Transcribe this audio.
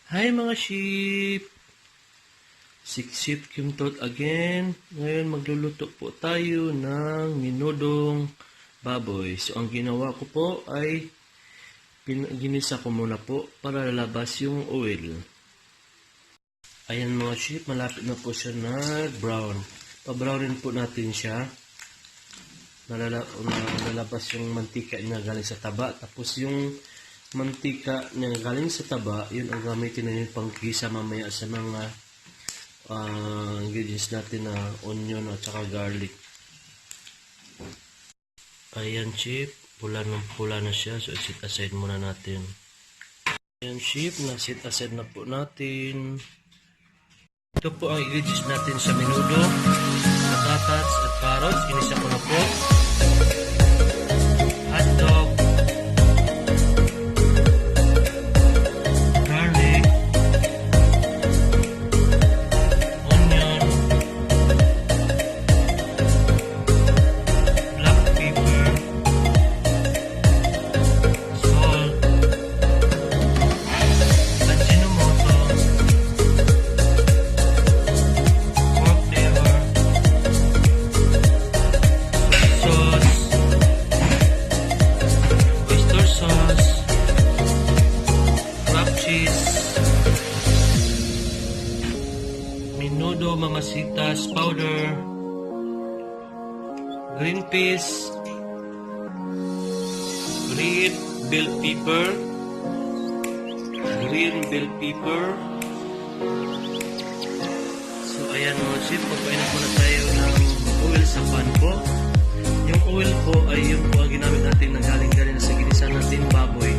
Hi mga sheep! Siksip Kentot again. Ngayon magluluto po tayo ng minudong baboy. So ang ginawa ko po ay ginisa ko muna po para lalabas yung oil. Ayan mga sheep, malapit na po siya nag-brown. Pa-brownin po natin siya. Nalalabas yung mantika niya galing sa taba. Tapos yung mantika niya galing sa taba, yun ang gamitin natin pang gisa mamaya sa mga ingredients natin na onion at saka garlic. Ayan sheep, pula na siya. So set aside muna natin. Ayan sheep, na-set aside na po natin. Ito po ang ingredients natin sa menudo. Patatas at carrots, inisa ko na po. Hotdog, garlic, onion, black pepper, salt, ajinomoto, pork liver, soy sauce, oyster sauce, crab cheese, menudo mamasitas powder, green peas, green bell pepper, So ayan mga sheep, pagpainit muna tayo ng oil sa pan po. Yung oil po ay yung po ang ginamit natin na galing na sa ginisa natin baboy.